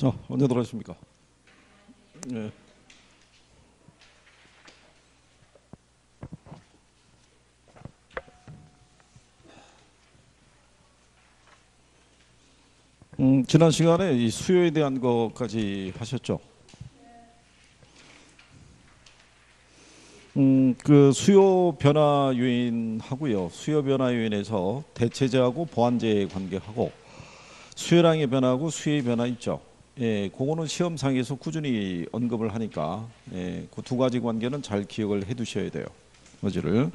자, 언제 들어가십니까? 네. 지난 시간에 이 수요에 대한 것까지 하셨죠? 그 수요 변화 요인하고요. 수요 변화 요인에서 대체제하고 보완제의 관계하고 수요량의 변화하고 수요의 변화 있죠. 예, 그거는 시험상에서 꾸준히 언급을 하니까 그 두 가지 관계는 잘 기억을 해 두셔야 돼요. 어지를.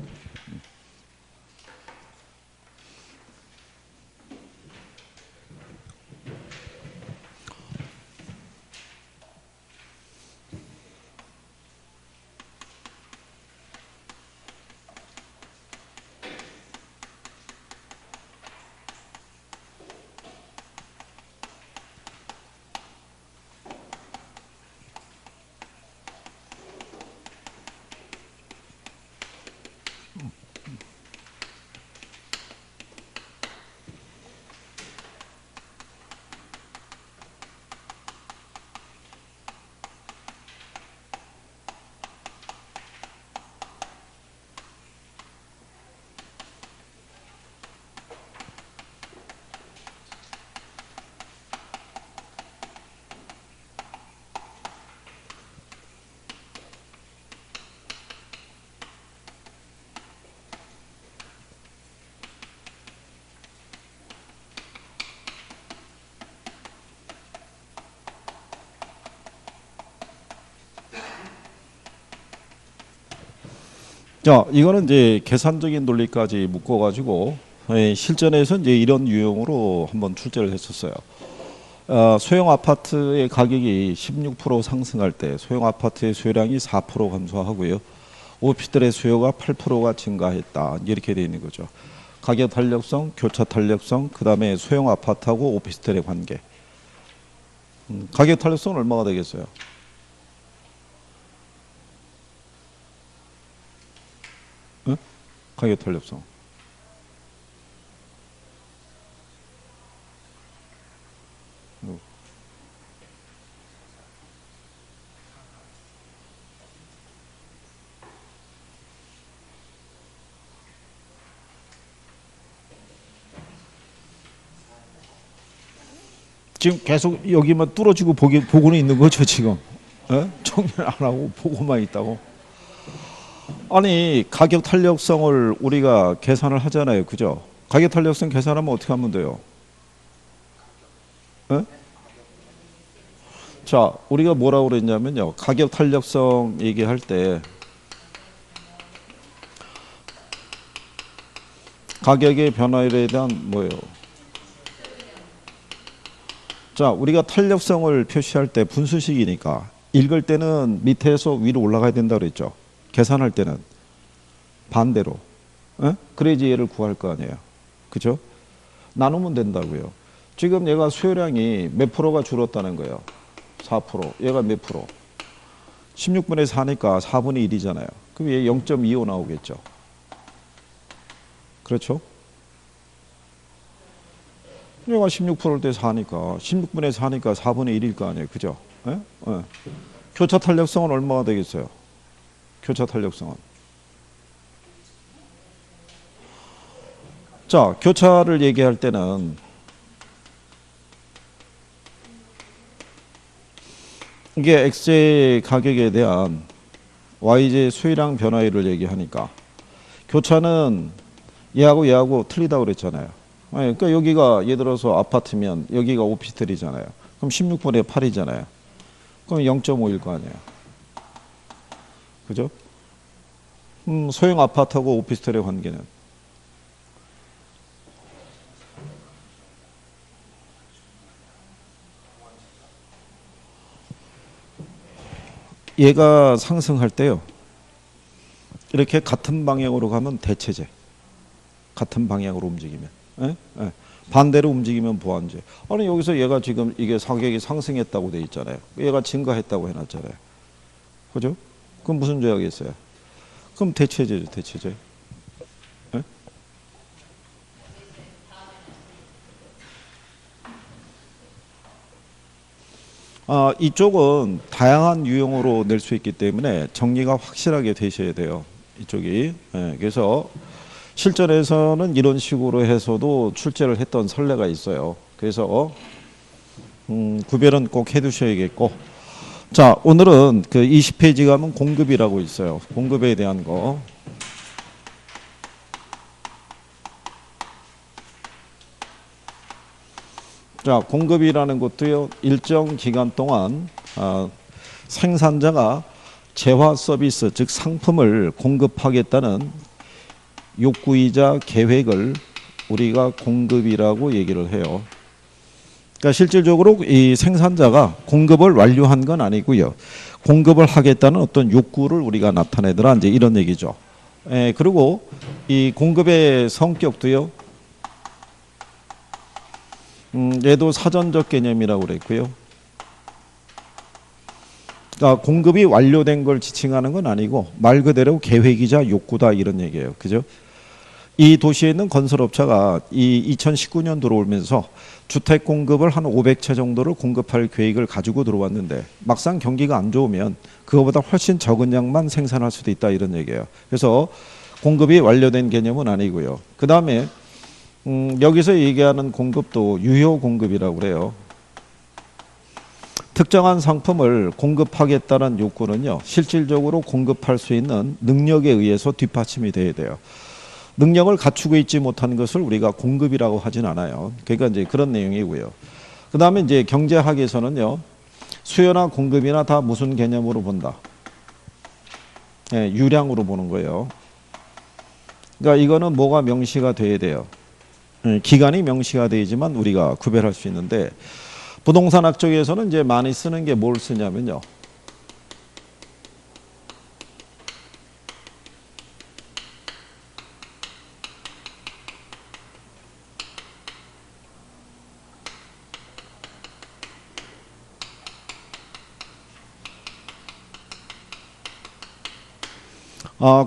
자, 이거는 이제 계산적인 논리까지 묶어가지고 실전에서 이제 이런 유형으로 한번 출제를 했었어요. 소형 아파트의 가격이 16% 상승할 때 소형 아파트의 수요량이 4% 감소하고요. 오피스텔의 수요가 8%가 증가했다. 이렇게 되어 있는 거죠. 가격 탄력성, 교차 탄력성, 그 다음에 소형 아파트하고 오피스텔의 관계. 가격 탄력성은 얼마가 되겠어요? 응? 가격 탄력성. 지금 계속 여기만 뚫어지고 보고는 있는 거죠, 지금. 정리 안 하고 보고만 있다고. 아니, 가격 탄력성을 우리가 계산을 하잖아요. 그죠? 가격 탄력성 계산하면 어떻게 하면 돼요? 에? 자, 우리가 뭐라고 그랬냐면요. 가격 탄력성 얘기할 때 가격의 변화에 대한 뭐예요? 자, 우리가 탄력성을 표시할 때 분수식이니까 읽을 때는 밑에서 위로 올라가야 된다 그랬죠. 계산할 때는 반대로. 그래야지 얘를 구할 거 아니에요. 그죠? 나누면 된다고요. 지금 얘가 수요량이 몇 프로가 줄었다는 거예요. 4%. 얘가 몇 프로? 16분의 4니까 4분의 1이잖아요. 그럼 얘 0.25 나오겠죠. 그렇죠? 얘가 16%일 때 4니까 16분의 4니까 4분의 1일 거 아니에요. 그죠? 예? 예. 교차 탄력성은 얼마가 되겠어요? 교차 탄력성은. 자, 교차를 얘기할 때는 이게 X의 가격에 대한 YJ 수요량 변화율을 얘기하니까 교차는 얘하고 틀리다고 그랬잖아요. 그러니까 여기가 예를 들어서 아파트면 여기가 오피스텔이잖아요. 그럼 16분의 8이잖아요. 그럼 0.5일 거 아니에요. 그죠? 소형 아파트하고 오피스텔의 관계는 얘가 상승할 때요. 이렇게 같은 방향으로 가면 대체제. 같은 방향으로 움직이면. 예? 예. 반대로 움직이면 보완제. 아니 여기서 얘가 지금 이게 가격이 상승했다고 돼 있잖아요. 얘가 증가했다고 해놨잖아요. 그죠? 그럼 무슨 죄악이겠어요? 그럼 대체제죠, 대체제. 예? 이쪽은 다양한 유형으로 낼 수 있기 때문에 정리가 확실하게 되셔야 돼요. 이쪽이. 예, 그래서 실전에서는 이런 식으로 해서도 출제를 했던 선례가 있어요. 그래서 구별은 꼭 해두셔야겠고. 자, 오늘은 그 20페이지 가면 공급이라고 있어요. 공급에 대한 거. 자, 공급이라는 것도요, 일정 기간 동안 생산자가 재화 서비스, 즉 상품을 공급하겠다는 욕구이자 계획을 우리가 공급이라고 얘기를 해요. 그러니까 실질적으로 이 생산자가 공급을 완료한 건 아니고요. 공급을 하겠다는 어떤 욕구를 우리가 나타내더라, 이제 이런 얘기죠. 그리고 이 공급의 성격도요, 얘도 사전적 개념이라고 그랬고요. 그러니까 공급이 완료된 걸 지칭하는 건 아니고 말 그대로 계획이자 욕구다, 이런 얘기예요. 그죠? 이 도시에 있는 건설업체가 이 2019년 들어오면서 주택 공급을 한 500채 정도를 공급할 계획을 가지고 들어왔는데 막상 경기가 안 좋으면 그거보다 훨씬 적은 양만 생산할 수도 있다, 이런 얘기예요. 그래서 공급이 완료된 개념은 아니고요. 그 다음에 여기서 얘기하는 공급도 유효 공급이라고 그래요. 특정한 상품을 공급하겠다는 욕구는요, 실질적으로 공급할 수 있는 능력에 의해서 뒷받침이 돼야 돼요. 능력을 갖추고 있지 못한 것을 우리가 공급이라고 하진 않아요. 그러니까 이제 그런 내용이고요. 그 다음에 이제 경제학에서는요, 수요나 공급이나 다 무슨 개념으로 본다? 유량으로 보는 거예요. 그러니까 이거는 뭐가 명시가 돼야 돼요. 기간이 명시가 되지만 우리가 구별할 수 있는데, 부동산학 쪽에서는 이제 많이 쓰는 게 뭘 쓰냐면요,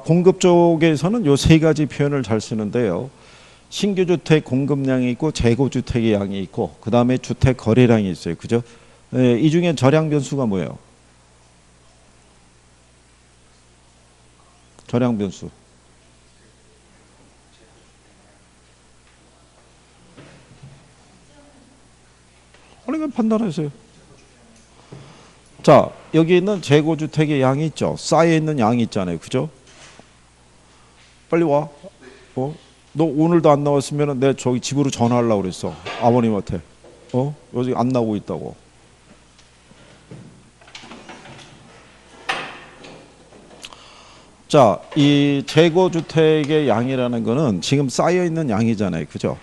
공급 쪽에서는 요 세 가지 표현을 잘 쓰는데요. 신규 주택 공급량이 있고 재고 주택의 양이 있고 그 다음에 주택 거래량이 있어요. 그죠? 이 중에 절약 변수가 뭐예요? 절약 변수. 그러니까 판단하세요. 자, 여기 있는 재고 주택의 양이 있죠. 쌓여 있는 양이 있잖아요. 그죠? 빨리 와. 너 오늘도 안 나왔으면 내가 저기 집으로 전화하려고 그랬어. 아버님한테. 여기 안 나오고 있다고. 자, 이 재고주택의 양이라는 거는 지금 쌓여있는 양이잖아요. 그죠?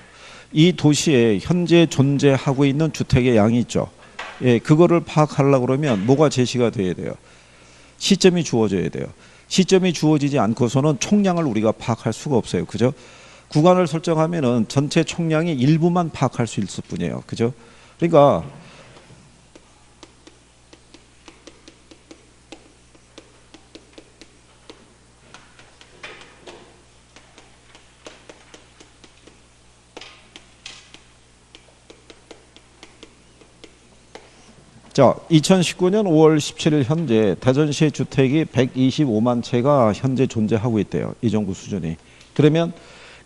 이 도시에 현재 존재하고 있는 주택의 양이 있죠. 예, 그거를 파악하려고 그러면 뭐가 제시가 돼야 돼요? 시점이 주어져야 돼요. 시점이 주어지지 않고서는 총량을 우리가 파악할 수가 없어요. 그죠? 구간을 설정하면은 전체 총량의 일부만 파악할 수 있을 뿐이에요. 그죠? 그러니까 자, 2019년 5월 17일 현재 대전시의 주택이 125만 채가 현재 존재하고 있대요. 이 정도 수준이. 그러면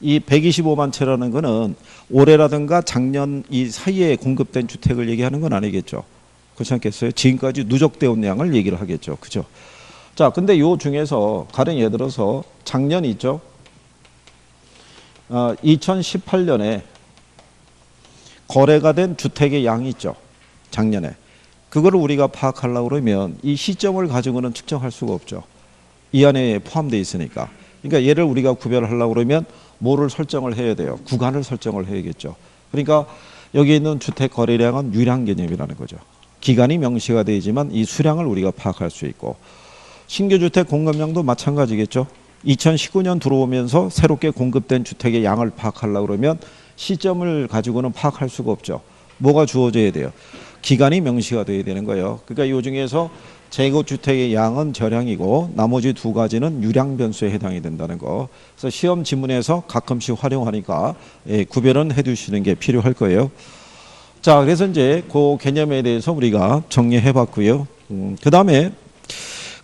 이 125만 채라는 거는 올해라든가 작년 이 사이에 공급된 주택을 얘기하는 건 아니겠죠. 그렇지 않겠어요? 지금까지 누적되어 온 양을 얘기를 하겠죠. 그죠? 자, 근데 요 중에서 가령 예를 들어서 작년 있죠. 2018년에 거래가 된 주택의 양이 있죠. 작년에. 그거를 우리가 파악하려고 그러면 이 시점을 가지고는 측정할 수가 없죠. 이 안에 포함되어 있으니까. 그러니까 얘를 우리가 구별하려고 그러면 뭐를 설정을 해야 돼요? 구간을 설정을 해야겠죠. 그러니까 여기 있는 주택 거래량은 유량 개념이라는 거죠. 기간이 명시가 되지만 이 수량을 우리가 파악할 수 있고, 신규 주택 공급량도 마찬가지겠죠. 2019년 들어오면서 새롭게 공급된 주택의 양을 파악하려고 그러면 시점을 가지고는 파악할 수가 없죠. 뭐가 주어져야 돼요? 기간이 명시가 돼야 되는 거예요. 그러니까 이 중에서 재고주택의 양은 절량이고 나머지 두 가지는 유량 변수에 해당이 된다는 거. 그래서 시험 지문에서 가끔씩 활용하니까 구별은 해두시는 게 필요할 거예요. 자, 그래서 이제 그 개념에 대해서 우리가 정리해 봤고요. 그 다음에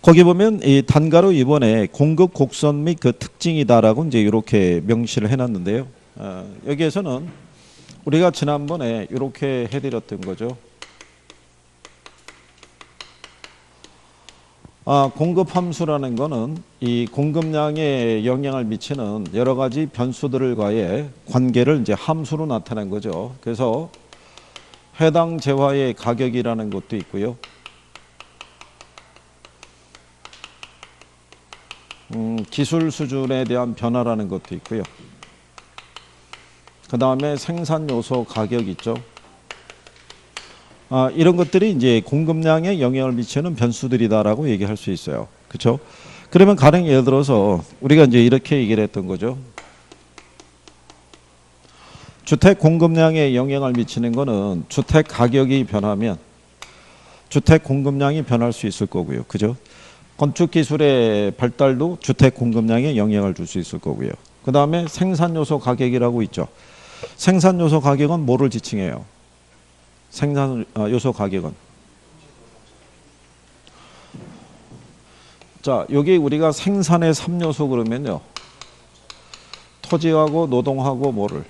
거기 보면 이 단가로 이번에 공급 곡선 및 그 특징이다라고 이제 이렇게 명시를 해놨는데요. 여기에서는 우리가 지난번에 이렇게 해드렸던 거죠. 공급 함수라는 거는 이 공급량에 영향을 미치는 여러 가지 변수들과의 관계를 이제 함수로 나타낸 거죠. 그래서 해당 재화의 가격이라는 것도 있고요. 기술 수준에 대한 변화라는 것도 있고요. 그 다음에 생산 요소 가격 있죠. 이런 것들이 이제 공급량에 영향을 미치는 변수들이다라고 얘기할 수 있어요. 그렇죠? 그러면 가령 예를 들어서 우리가 이제 이렇게 얘기를 했던 거죠. 주택 공급량에 영향을 미치는 거는 주택 가격이 변하면 주택 공급량이 변할 수 있을 거고요. 그죠? 건축 기술의 발달도 주택 공급량에 영향을 줄 수 있을 거고요. 그 다음에 생산 요소 가격이라고 있죠. 생산 요소 가격은 뭐를 지칭해요? 생산 요소 가격은. 자, 여기 우리가 생산의 3요소 그러면요. 토지하고 노동하고 뭐를.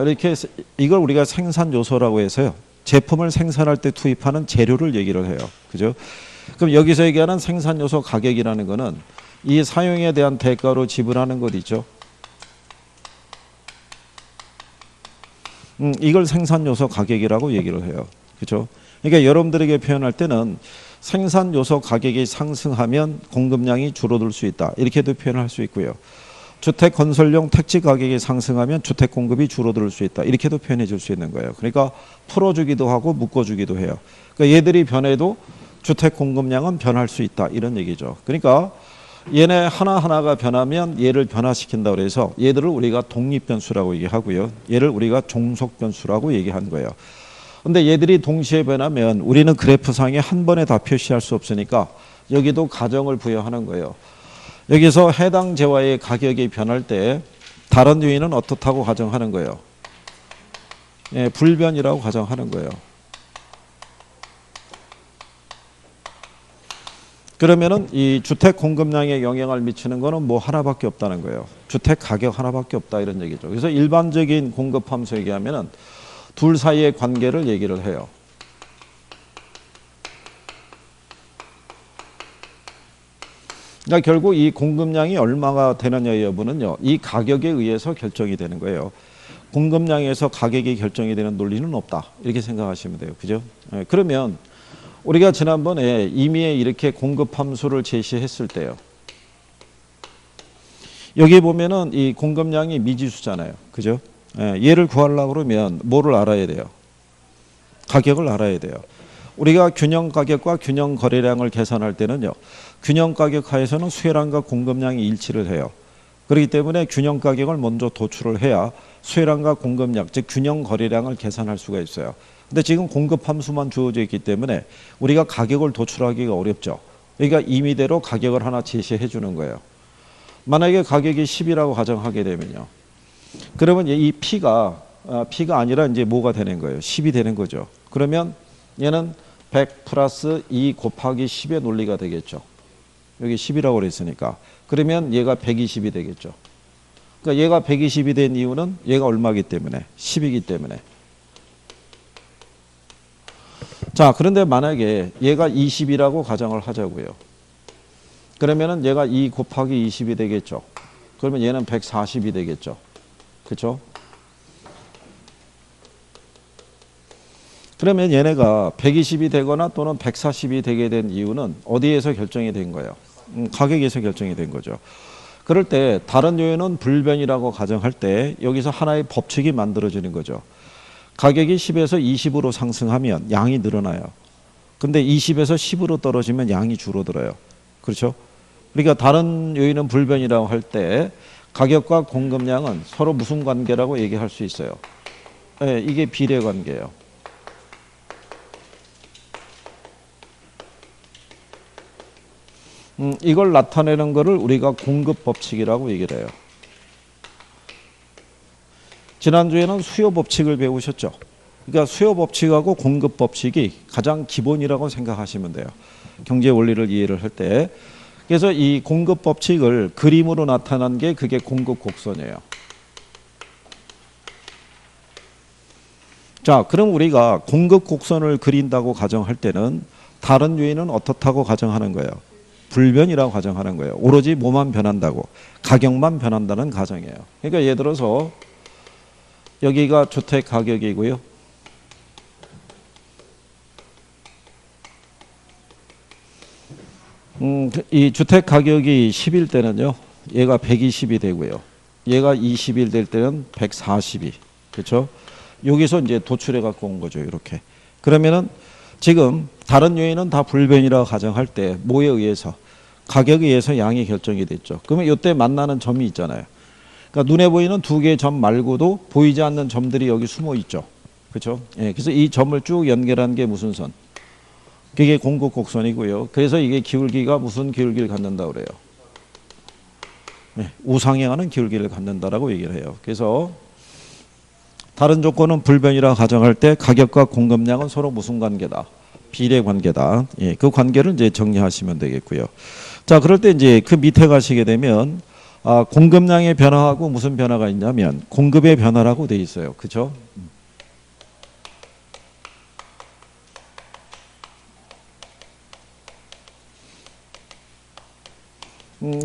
이렇게 이걸 우리가 생산 요소라고 해서요. 제품을 생산할 때 투입하는 재료를 얘기를 해요. 그죠? 그럼 여기서 얘기하는 생산 요소 가격이라는 거는 이 사용에 대한 대가로 지불하는 것 있죠. 이걸 생산 요소 가격이라고 얘기를 해요. 그렇죠? 그러니까 여러분들에게 표현할 때는 생산 요소 가격이 상승하면 공급량이 줄어들 수 있다. 이렇게도 표현할 수 있고요. 주택 건설용 택지 가격이 상승하면 주택 공급이 줄어들 수 있다. 이렇게도 표현해 줄 수 있는 거예요. 그러니까 풀어주기도 하고 묶어주기도 해요. 그러니까 얘들이 변해도 주택 공급량은 변할 수 있다. 이런 얘기죠. 그러니까 얘네 하나하나가 변하면 얘를 변화시킨다 그래서 얘들을 우리가 독립변수라고 얘기하고요. 얘를 우리가 종속변수라고 얘기한 거예요. 근데 얘들이 동시에 변하면 우리는 그래프상에 한 번에 다 표시할 수 없으니까 여기도 가정을 부여하는 거예요. 여기서 해당 재화의 가격이 변할 때 다른 요인은 어떻다고 가정하는 거예요? 예, 불변이라고 가정하는 거예요. 그러면은 이 주택 공급량에 영향을 미치는 거는 뭐 하나밖에 없다는 거예요. 주택 가격 하나밖에 없다 이런 얘기죠. 그래서 일반적인 공급 함수 얘기하면은 둘 사이의 관계를 얘기를 해요. 그러니까 결국 이 공급량이 얼마가 되느냐 여부는요. 이 가격에 의해서 결정이 되는 거예요. 공급량에서 가격이 결정이 되는 논리는 없다. 이렇게 생각하시면 돼요. 그죠? 네, 그러면 우리가 지난번에 이미 이렇게 공급 함수를 제시했을 때요. 여기 보면은 이 공급량이 미지수잖아요. 그죠? 예, 얘를 구하려고 그러면 뭐를 알아야 돼요? 가격을 알아야 돼요. 우리가 균형 가격과 균형 거래량을 계산할 때는요. 균형 가격 하에서는 수혜량과 공급량이 일치를 해요. 그렇기 때문에 균형 가격을 먼저 도출을 해야 수혜량과 공급량, 즉 균형 거래량을 계산할 수가 있어요. 근데 지금 공급 함수만 주어져 있기 때문에 우리가 가격을 도출하기가 어렵죠. 그러니까 임의대로 가격을 하나 제시해 주는 거예요. 만약에 가격이 10이라고 가정하게 되면요. 그러면 이 P가 아니라 이제 뭐가 되는 거예요? 10이 되는 거죠. 그러면 얘는 100 플러스 2 곱하기 10의 논리가 되겠죠. 여기 10이라고 그랬으니까. 그러면 얘가 120이 되겠죠. 그러니까 얘가 120이 된 이유는 얘가 얼마이기 때문에? 10이기 때문에. 자, 그런데 만약에 얘가 20이라고 가정을 하자고요. 그러면은 얘가 2 곱하기 20이 되겠죠. 그러면 얘는 140이 되겠죠. 그렇죠? 그러면 얘네가 120이 되거나 또는 140이 되게 된 이유는 어디에서 결정이 된 거예요? 가격에서 결정이 된 거죠. 그럴 때 다른 요인은 불변이라고 가정할 때 여기서 하나의 법칙이 만들어지는 거죠. 가격이 10에서 20으로 상승하면 양이 늘어나요. 근데 20에서 10으로 떨어지면 양이 줄어들어요. 그렇죠? 그러니까 다른 요인은 불변이라고 할 때 가격과 공급량은 서로 무슨 관계라고 얘기할 수 있어요? 네, 이게 비례 관계예요. 이걸 나타내는 거를 우리가 공급 법칙이라고 얘기를 해요. 지난주에는 수요 법칙을 배우셨죠? 그러니까 수요 법칙하고 공급 법칙이 가장 기본이라고 생각하시면 돼요. 경제 원리를 이해를 할 때. 그래서 이 공급 법칙을 그림으로 나타난 게 그게 공급 곡선이에요. 자, 그럼 우리가 공급 곡선을 그린다고 가정할 때는 다른 요인은 어떻다고 가정하는 거예요? 불변이라고 가정하는 거예요. 오로지 뭐만 변한다고, 가격만 변한다는 가정이에요. 그러니까 예를 들어서 여기가 주택 가격이고요. 이 주택 가격이 10일 때는요, 얘가 120이 되고요. 얘가 20일 될 때는 140이. 그렇죠? 여기서 이제 도출해 갖고 온 거죠. 이렇게. 그러면은 지금 다른 요인은 다 불변이라고 가정할 때 뭐에 의해서? 가격에 의해서 양이 결정이 됐죠. 그러면 이때 만나는 점이 있잖아요. 그러니까 눈에 보이는 두 개의 점 말고도 보이지 않는 점들이 여기 숨어 있죠. 그렇죠? 예, 그래서 이 점을 쭉 연결한 게 무슨 선? 그게 공급 곡선이고요. 그래서 이게 기울기가 무슨 기울기를 갖는다고 그래요? 예, 우상향하는 기울기를 갖는다라고 얘기를 해요. 그래서 다른 조건은 불변이라 가정할 때 가격과 공급량은 서로 무슨 관계다? 비례 관계다. 예, 그 관계를 이제 정리하시면 되겠고요. 자, 그럴 때 이제 그 밑에 가시게 되면 공급량의 변화하고 무슨 변화가 있냐면 공급의 변화라고 돼 있어요. 그렇죠?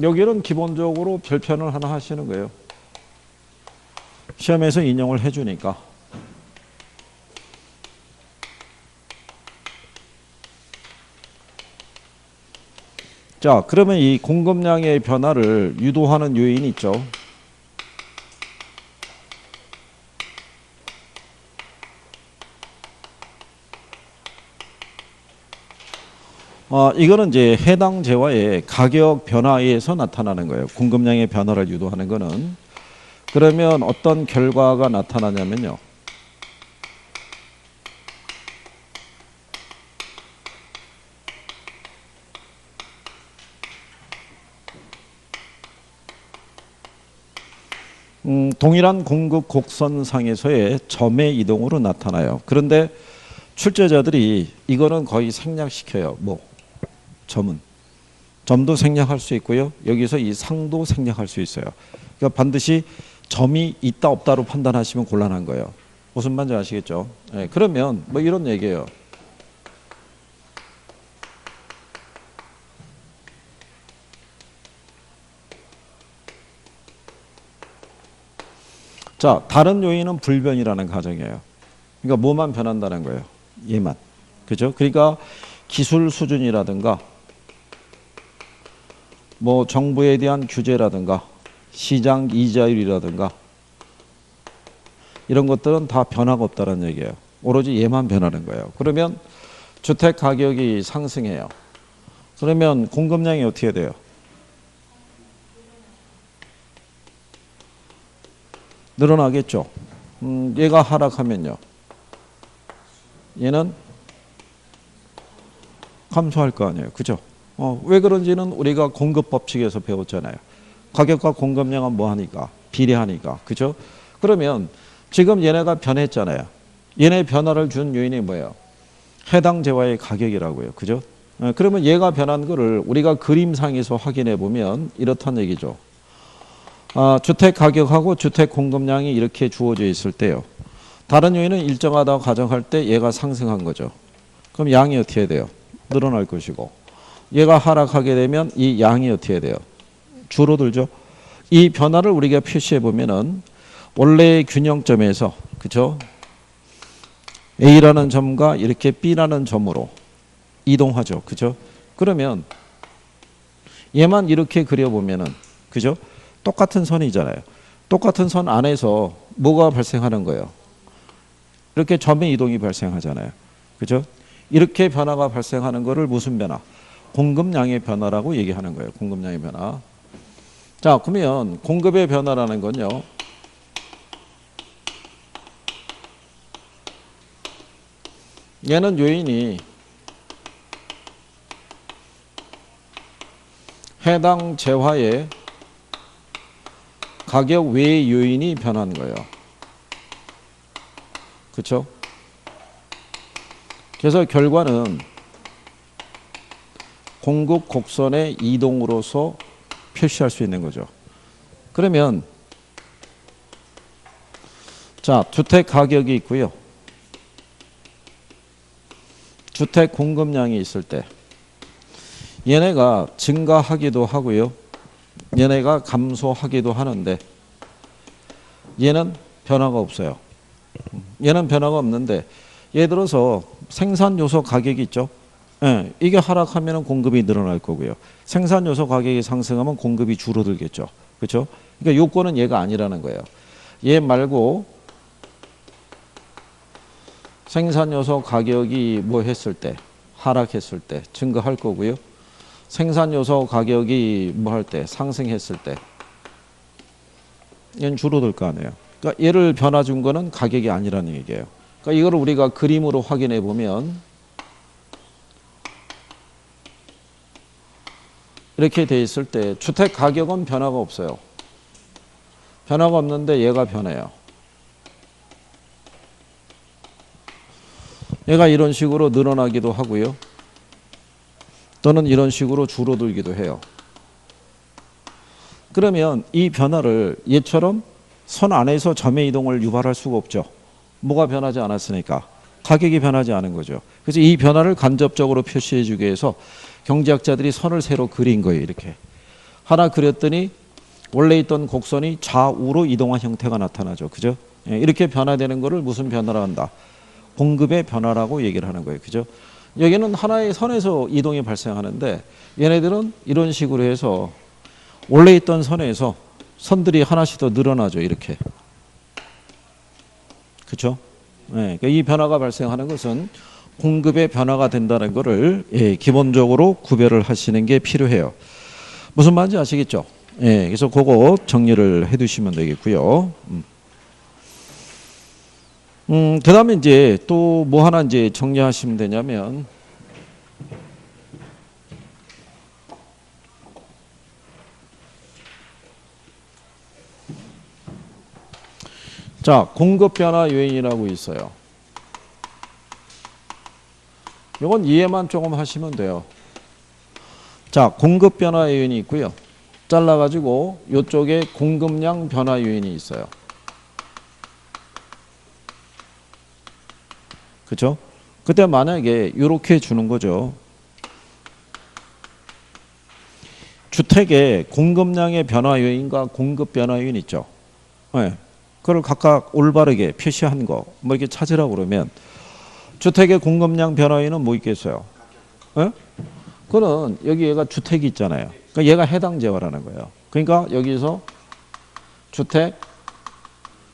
여기는 기본적으로 별표를 하나 하시는 거예요. 시험에서 인용을 해주니까. 자, 그러면 이 공급량의 변화를 유도하는 요인이 있죠. 이거는 이제 해당 재화의 가격 변화에 의해서 나타나는 거예요. 공급량의 변화를 유도하는 거는. 그러면 어떤 결과가 나타나냐면요. 동일한 공급 곡선상에서의 점의 이동으로 나타나요. 그런데 출제자들이 이거는 거의 생략시켜요. 뭐 점도 생략할 수 있고요. 여기서 이 상도 생략할 수 있어요. 그러니까 반드시 점이 있다 없다로 판단하시면 곤란한 거예요. 무슨 말인지 아시겠죠? 네, 그러면 뭐 이런 얘기예요. 자, 다른 요인은 불변이라는 가정이에요. 그러니까 뭐만 변한다는 거예요. 얘만. 그죠? 그러니까 기술 수준이라든가 뭐 정부에 대한 규제라든가 시장 이자율이라든가 이런 것들은 다 변화가 없다는 얘기예요. 오로지 얘만 변하는 거예요. 그러면 주택 가격이 상승해요. 그러면 공급량이 어떻게 돼요? 늘어나겠죠. 얘가 하락하면요. 얘는 감소할 거 아니에요. 그죠? 왜 그런지는 우리가 공급 법칙에서 배웠잖아요. 가격과 공급량은 뭐 하니까? 비례하니까. 그죠? 그러면 지금 얘네가 변했잖아요. 얘네 변화를 준 요인이 뭐예요? 해당 재화의 가격이라고요. 그죠? 그러면 얘가 변한 거를 우리가 그림상에서 확인해 보면 이렇다는 얘기죠. 주택 가격하고 주택 공급량이 이렇게 주어져 있을 때요. 다른 요인은 일정하다고 가정할 때 얘가 상승한 거죠. 그럼 양이 어떻게 돼요? 늘어날 것이고. 얘가 하락하게 되면 이 양이 어떻게 돼요? 줄어들죠. 이 변화를 우리가 표시해 보면은 원래의 균형점에서 그죠? A라는 점과 이렇게 B라는 점으로 이동하죠. 그죠? 그러면 얘만 이렇게 그려보면은 그죠? 똑같은 선이잖아요. 똑같은 선 안에서 뭐가 발생하는 거예요? 이렇게 점의 이동이 발생하잖아요. 그죠? 이렇게 변화가 발생하는 거를 무슨 변화? 공급량의 변화라고 얘기하는 거예요. 공급량의 변화. 자, 그러면 공급의 변화라는 건요. 얘는 요인이 해당 재화의 가격 외의 요인이 변한 거예요. 그렇죠? 그래서 결과는 공급 곡선의 이동으로서 표시할 수 있는 거죠. 그러면 자, 주택 가격이 있고요. 주택 공급량이 있을 때 얘네가 증가하기도 하고요. 얘네가 감소하기도 하는데 얘는 변화가 없어요. 얘는 변화가 없는데 예를 들어서 생산 요소 가격이 있죠. 예, 이게 하락하면 공급이 늘어날 거고요. 생산 요소 가격이 상승하면 공급이 줄어들겠죠. 그렇죠? 그러니까 요건은 얘가 아니라는 거예요. 얘 말고 생산 요소 가격이 뭐 했을 때 하락했을 때 증가할 거고요. 생산 요소 가격이 뭐 할 때 상승했을 때 얘는 줄어들 거 아니에요. 그러니까 얘를 변화 준 거는 가격이 아니라는 얘기예요. 그러니까 이거를 우리가 그림으로 확인해 보면 이렇게 돼 있을 때 주택 가격은 변화가 없어요. 변화가 없는데 얘가 변해요. 얘가 이런 식으로 늘어나기도 하고요. 또는 이런 식으로 줄어들기도 해요. 그러면 이 변화를 얘처럼 선 안에서 점의 이동을 유발할 수가 없죠. 뭐가 변하지 않았으니까. 가격이 변하지 않은 거죠. 그래서 이 변화를 간접적으로 표시해 주기 위해서 경제학자들이 선을 새로 그린 거예요. 이렇게. 하나 그렸더니 원래 있던 곡선이 좌우로 이동한 형태가 나타나죠. 그죠? 이렇게 변화되는 거를 무슨 변화라 한다? 공급의 변화라고 얘기를 하는 거예요. 그죠? 여기는 하나의 선에서 이동이 발생하는데 얘네들은 이런 식으로 해서 원래 있던 선에서 선들이 하나씩 더 늘어나죠. 이렇게. 그렇죠? 네, 그러니까 이 변화가 발생하는 것은 공급의 변화가 된다는 것을 기본적으로 구별을 하시는 게 필요해요. 무슨 말인지 아시겠죠? 그래서 그거 정리를 해 두시면 되겠고요. 그 다음에 이제 또 뭐 하나 이제 정리하시면 되냐면 자, 공급 변화 요인이라고 있어요. 이건 이해만 조금 하시면 돼요. 자, 공급 변화 요인이 있고요. 잘라가지고 이쪽에 공급량 변화 요인이 있어요. 그렇죠? 그때 만약에 이렇게 주는 거죠. 주택의 공급량의 변화 요인과 공급 변화 요인 있죠. 네. 그걸 각각 올바르게 표시한 거 뭐 이렇게 찾으라고 그러면 주택의 공급량 변화 요인은 뭐 있겠어요? 네? 그거는 여기 얘가 주택이 있잖아요. 그러니까 얘가 해당 재화라는 거예요. 그러니까 여기서 주택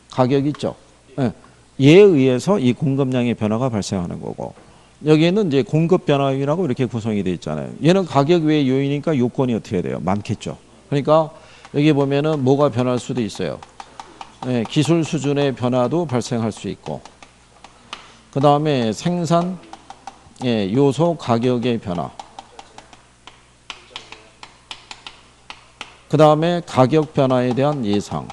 가격 있죠. 네. 얘에 의해서 이 공급량의 변화가 발생하는 거고 여기에는 이제 공급 변화 요인이라고 이렇게 구성이 되어 있잖아요. 얘는 가격 외의 요인이니까 요건이 어떻게 돼요? 많겠죠. 그러니까 여기 보면은 뭐가 변할 수도 있어요. 네, 기술 수준의 변화도 발생할 수 있고 그 다음에 생산 요소 가격의 변화 그 다음에 가격 변화에 대한 예상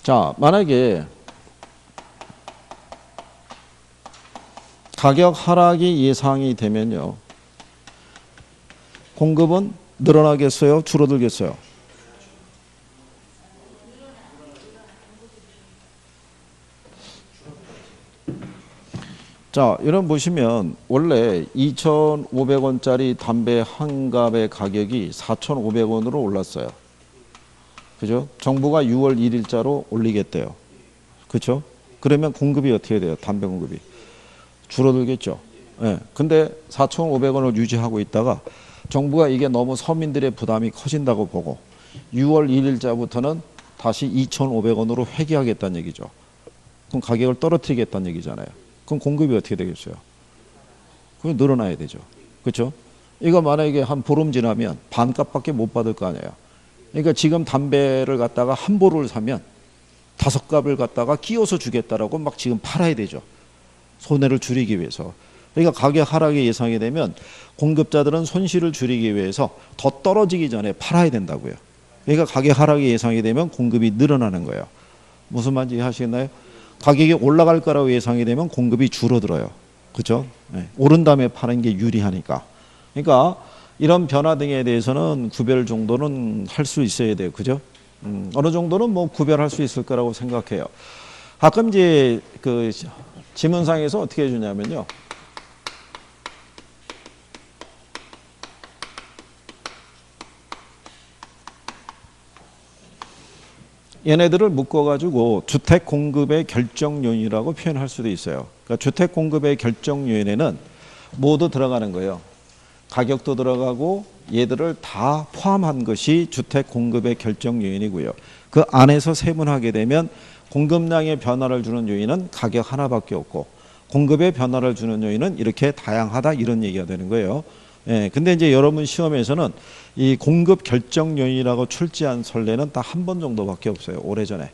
자, 만약에 가격 하락이 예상이 되면요. 공급은 늘어나겠어요? 줄어들겠어요? 자, 여러분 보시면 원래 2,500원짜리 담배 한 갑의 가격이 4,500원으로 올랐어요. 그죠? 정부가 6월 1일자로 올리겠대요. 그렇죠? 그러면 공급이 어떻게 돼요? 담배 공급이 줄어들겠죠. 예. 근데 4,500원을 유지하고 있다가 정부가 이게 너무 서민들의 부담이 커진다고 보고 6월 1일자부터는 다시 2,500원으로 회귀하겠다는 얘기죠. 그럼 가격을 떨어뜨리겠다는 얘기잖아요. 그럼 공급이 어떻게 되겠어요? 그럼 늘어나야 되죠. 그렇죠? 이거 만약에 한 보름 지나면 반값밖에 못 받을 거 아니에요. 그러니까 지금 담배를 갖다가 한 보루를 사면 5갑을 갖다가 끼워서 주겠다라고 막 지금 팔아야 되죠. 손해를 줄이기 위해서. 그러니까 가격 하락이 예상이 되면 공급자들은 손실을 줄이기 위해서 더 떨어지기 전에 팔아야 된다고요. 그러니까 가격 하락이 예상이 되면 공급이 늘어나는 거예요. 무슨 말인지 이해하시겠나요? 가격이 올라갈 거라고 예상이 되면 공급이 줄어들어요. 그죠? 네. 오른 다음에 파는 게 유리하니까. 그러니까 이런 변화 등에 대해서는 구별 정도는 할 수 있어야 돼요. 그죠? 어느 정도는 뭐 구별할 수 있을 거라고 생각해요. 가끔 이제 그 지문상에서 어떻게 해주냐면요. 얘네들을 묶어가지고 주택 공급의 결정 요인이라고 표현할 수도 있어요. 그러니까 주택 공급의 결정 요인에는 모두 들어가는 거예요. 가격도 들어가고 얘들을 다 포함한 것이 주택 공급의 결정 요인이고요. 그 안에서 세분하게 되면 공급량의 변화를 주는 요인은 가격 하나밖에 없고 공급의 변화를 주는 요인은 이렇게 다양하다 이런 얘기가 되는 거예요. 예, 근데 이제 여러분 시험에서는 이 공급 결정 요인이라고 출제한 선례는 딱 한 번 정도밖에 없어요. 오래전에.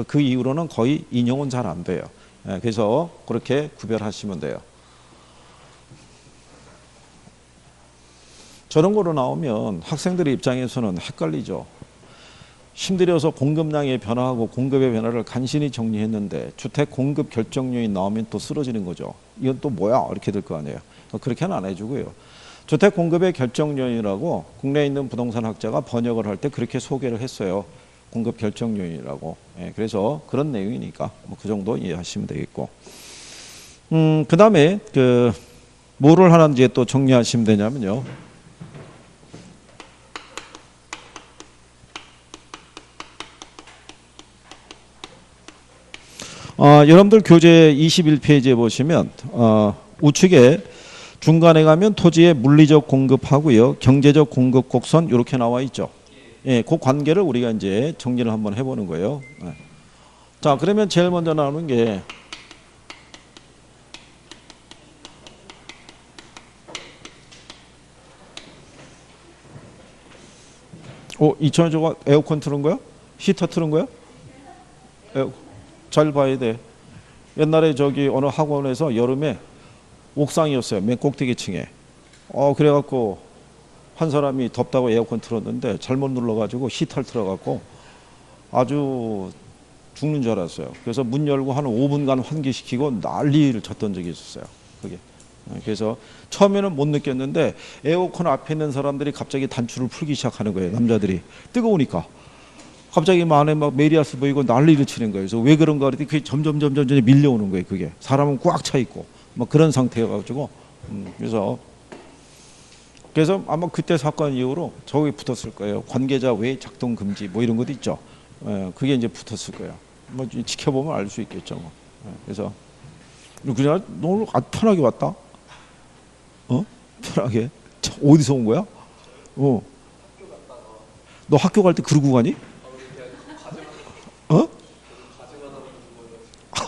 그 이후로는 거의 인용은 잘 안 돼요. 예, 그래서 그렇게 구별하시면 돼요. 저런 거로 나오면 학생들의 입장에서는 헷갈리죠. 힘들여서 공급량의 변화하고 공급의 변화를 간신히 정리했는데 주택 공급 결정 요인 나오면 또 쓰러지는 거죠. 이건 또 뭐야? 이렇게 될 거 아니에요. 그렇게는 안 해주고요. 주택 공급의 결정 요인이라고 국내에 있는 부동산 학자가 번역을 할 때 그렇게 소개를 했어요. 공급 결정 요인이라고. 예, 그래서 그런 내용이니까 뭐 그 정도 이해하시면 되겠고. 그 다음에 뭐를 하는지 또 정리하시면 되냐면요. 여러분들 교재 21페이지에 보시면 우측에 중간에 가면 토지의 물리적 공급하고요. 경제적 공급 곡선 이렇게 나와 있죠. 예, 그 관계를 우리가 이제 정리를 한번 해보는 거예요. 예. 자, 그러면 제일 먼저 나오는 게 이천에 저거 에어컨 틀은 거야? 히터 틀은 거야? 잘 봐야 돼. 옛날에 저기 어느 학원에서 여름에 옥상이었어요. 맨 꼭대기층에. 그래갖고 한 사람이 덥다고 에어컨 틀었는데 잘못 눌러가지고 히터를 틀어갖고 아주 죽는 줄 알았어요. 그래서 문 열고 한 5분간 환기시키고 난리를 쳤던 적이 있었어요. 그게. 그래서 처음에는 못 느꼈는데 에어컨 앞에 있는 사람들이 갑자기 단추를 풀기 시작하는 거예요. 남자들이. 뜨거우니까. 갑자기 안에 막 메리아스 보이고 난리를 치는 거예요. 그래서 왜 그런가 그랬더니 그게 점점 밀려오는 거예요. 그게. 사람은 꽉 차 있고. 뭐 그런 상태여가지고. 그래서 아마 그때 사건 이후로 저기 붙었을 거예요. 관계자 외 작동 금지 뭐 이런 것도 있죠. 그게 이제 붙었을 거예요. 뭐 지켜보면 알 수 있겠죠. 뭐. 그래서 그냥 너 오늘 편하게 왔다. 편하게. 어디서 온 거야? 너 학교 갈 때 그러고 가니?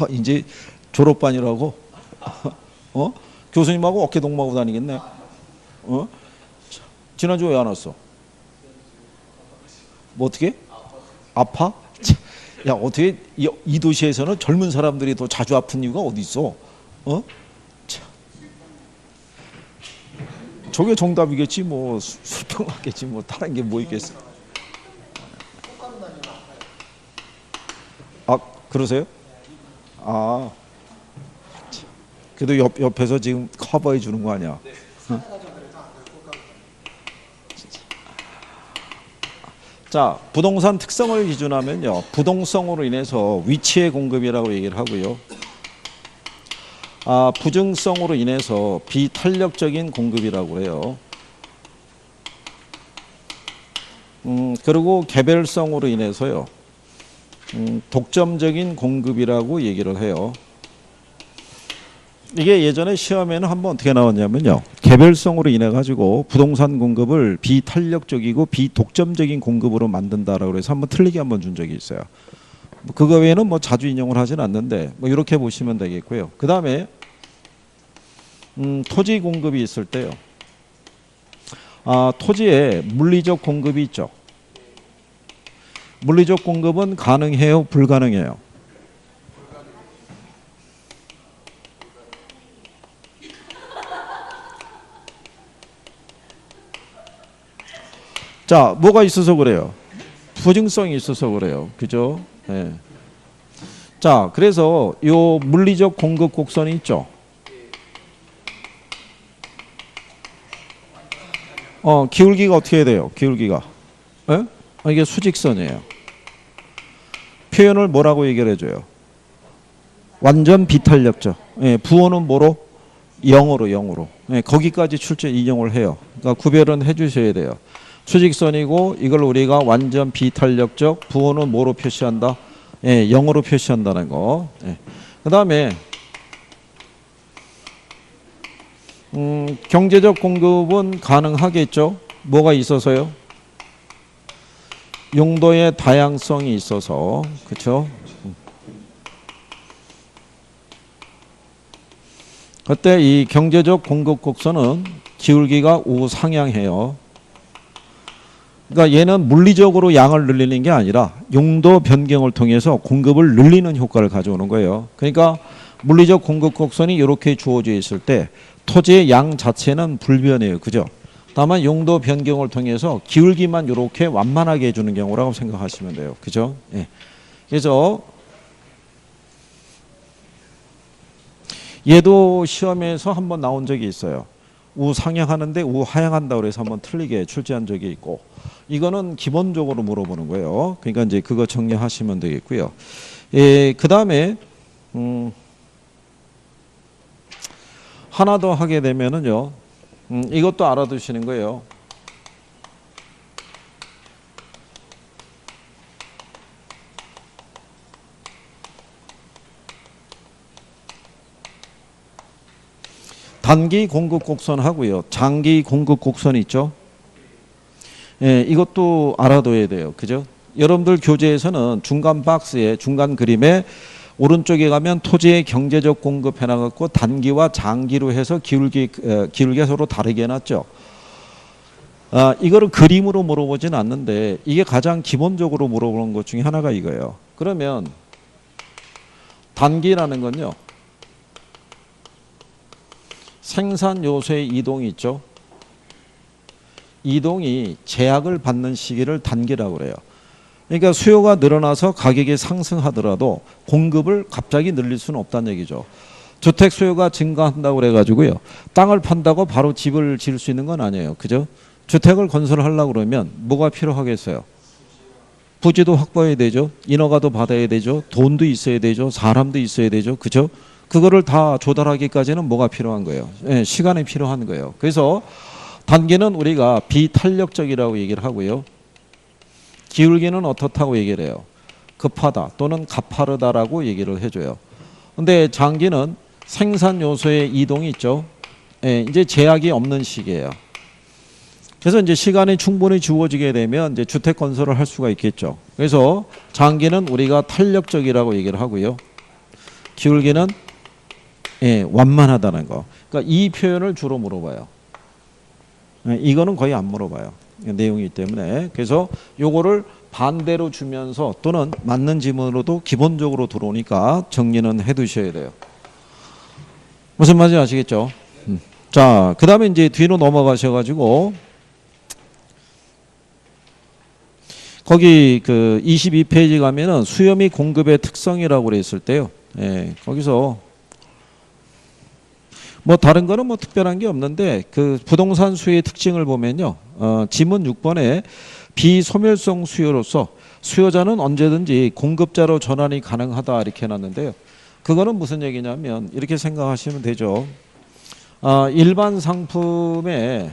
이제 졸업반이라고? 교수님하고 어깨 동무하고 다니겠네. 지난주 왜 안 왔어? 뭐 어떻게? 아파? 야, 어떻게 이 도시에서는 젊은 사람들이 더 자주 아픈 이유가 어디 있어? 저게 정답이겠지. 뭐 술병 맞겠지. 뭐 다른 게 뭐 있겠어? 그러세요? 그래도 옆에서 지금 커버해 주는 거 아니야? 자, 부동산 특성을 기준하면요. 부동성으로 인해서 위치의 공급이라고 얘기를 하고요. 부증성으로 인해서 비탄력적인 공급이라고 해요. 그리고 개별성으로 인해서요. 독점적인 공급이라고 얘기를 해요. 이게 예전에 시험에는 한번 어떻게 나왔냐면요. 개별성으로 인해 가지고 부동산 공급을 비탄력적이고 비독점적인 공급으로 만든다라고 해서 한번 틀리게 한번 준 적이 있어요. 그거 외에는 뭐 자주 인용을 하진 않는데 뭐 이렇게 보시면 되겠고요. 그 다음에 토지 공급이 있을 때요. 토지에 물리적 공급이 있죠. 물리적 공급은 가능해요? 불가능해요? 자, 뭐가 있어서 그래요? 보증성이 있어서 그래요. 그죠? 예. 자, 그래서 요 물리적 공급 곡선이 있죠. 기울기가 어떻게 돼요? 기울기가. 예? 이게 수직선이에요. 표현을 뭐라고 얘기를 해줘요? 완전 비탄력죠. 예, 부호는 뭐로? 0으로. 예, 거기까지 출제 인용을 해요. 그러니까 구별은 해주셔야 돼요. 수직선이고 이걸 우리가 완전 비탄력적, 부호는 뭐로 표시한다? 예, 0으로 표시한다는 거. 예. 그 다음에 경제적 공급은 가능하겠죠. 뭐가 있어서요? 용도의 다양성이 있어서. 그렇죠? 그때 이 경제적 공급 곡선은 기울기가 우상향해요. 그러니까 얘는 물리적으로 양을 늘리는 게 아니라 용도 변경을 통해서 공급을 늘리는 효과를 가져오는 거예요. 그러니까 물리적 공급 곡선이 이렇게 주어져 있을 때 토지의 양 자체는 불변해요. 그죠? 다만 용도 변경을 통해서 기울기만 이렇게 완만하게 해주는 경우라고 생각하시면 돼요. 그죠? 예. 그래서 얘도 시험에서 한번 나온 적이 있어요. 우상향하는데 우하향한다고 해서 한번 틀리게 출제한 적이 있고, 이거는 기본적으로 물어보는 거예요. 그러니까 이제 그거 정리하시면 되겠고요. 예, 그 다음에 하나 더 하게 되면은요, 이것도 알아두시는 거예요. 단기 공급 곡선 하고요, 장기 공급 곡선 있죠. 예, 이것도 알아둬야 돼요. 그죠? 여러분들 교재에서는 중간 박스에, 중간 그림에 오른쪽에 가면 토지의 경제적 공급 해놔갖고 단기와 장기로 해서 기울기가 서로 다르게 해놨죠. 이거를 그림으로 물어보진 않는데 이게 가장 기본적으로 물어보는 것 중에 하나가 이거예요. 그러면 단기라는 건요, 생산 요소의 이동이 있죠. 이동이 제약을 받는 시기를 단기라고 그래요. 그러니까 수요가 늘어나서 가격이 상승하더라도 공급을 갑자기 늘릴 수는 없다는 얘기죠. 주택 수요가 증가한다고 그래가지고요, 땅을 판다고 바로 집을 지을 수 있는 건 아니에요. 그죠? 주택을 건설하려고 그러면 뭐가 필요하겠어요? 부지도 확보해야 되죠. 인허가도 받아야 되죠. 돈도 있어야 되죠. 사람도 있어야 되죠. 그죠? 그거를 다 조달하기까지는 뭐가 필요한 거예요? 예, 시간이 필요한 거예요. 그래서 단기는 우리가 비탄력적이라고 얘기를 하고요, 기울기는 어떻다고 얘기를 해요? 급하다 또는 가파르다라고 얘기를 해줘요. 근데 장기는 생산 요소의 이동이 있죠. 예, 이제 제약이 없는 시기예요. 그래서 이제 시간이 충분히 주어지게 되면 이제 주택 건설을 할 수가 있겠죠. 그래서 장기는 우리가 탄력적이라고 얘기를 하고요, 기울기는 예, 완만하다는 거. 그러니까 이 표현을 주로 물어봐요. 예, 이거는 거의 안 물어봐요. 내용이기 때문에. 그래서 요거를 반대로 주면서 또는 맞는 지문으로도 기본적으로 들어오니까 정리는 해 두셔야 돼요. 무슨 말인지 아시겠죠? 자, 그 다음에 이제 뒤로 넘어가셔가지고 거기 그 22페이지 가면은 수요 및 공급의 특성이라고 그랬을 때요. 예, 거기서 뭐 다른 거는 뭐 특별한 게 없는데 그 부동산 수요의 특징을 보면요, 지문 6번에 비소멸성 수요로서 수요자는 언제든지 공급자로 전환이 가능하다 이렇게 해놨는데요. 그거는 무슨 얘기냐면 이렇게 생각하시면 되죠. 일반 상품에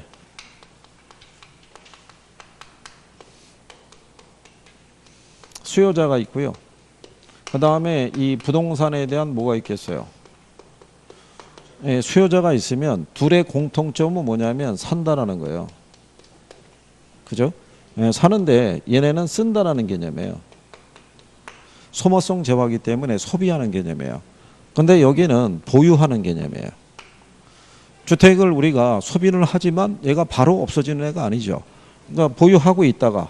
수요자가 있고요, 그 다음에 이 부동산에 대한 뭐가 있겠어요? 예, 수요자가 있으면 둘의 공통점은 뭐냐면 산다라는 거예요. 그죠? 예, 사는데 얘네는 쓴다라는 개념이에요. 소모성 재화이기 때문에 소비하는 개념이에요. 근데 여기는 보유하는 개념이에요. 주택을 우리가 소비를 하지만 얘가 바로 없어지는 애가 아니죠. 그러니까 보유하고 있다가,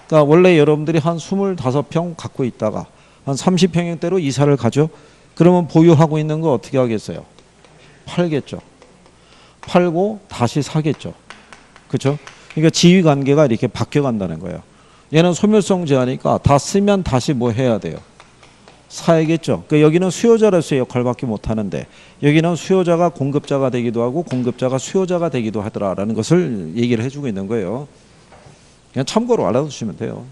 그러니까 원래 여러분들이 한 25평 갖고 있다가 한 30평형대로 이사를 가죠. 그러면 보유하고 있는 거 어떻게 하겠어요? 팔겠죠. 팔고 다시 사겠죠. 그렇죠? 그러니까 지위 관계가 이렇게 바뀌어 간다는 거예요. 얘는 소멸성 제하니까 다 쓰면 다시 뭐 해야 돼요? 사야겠죠. 그러니까 여기는 수요자로서의 역할밖에 못하는데 여기는 수요자가 공급자가 되기도 하고 공급자가 수요자가 되기도 하더라라는 것을 얘기를 해주고 있는 거예요. 그냥 참고로 알아두시면 돼요.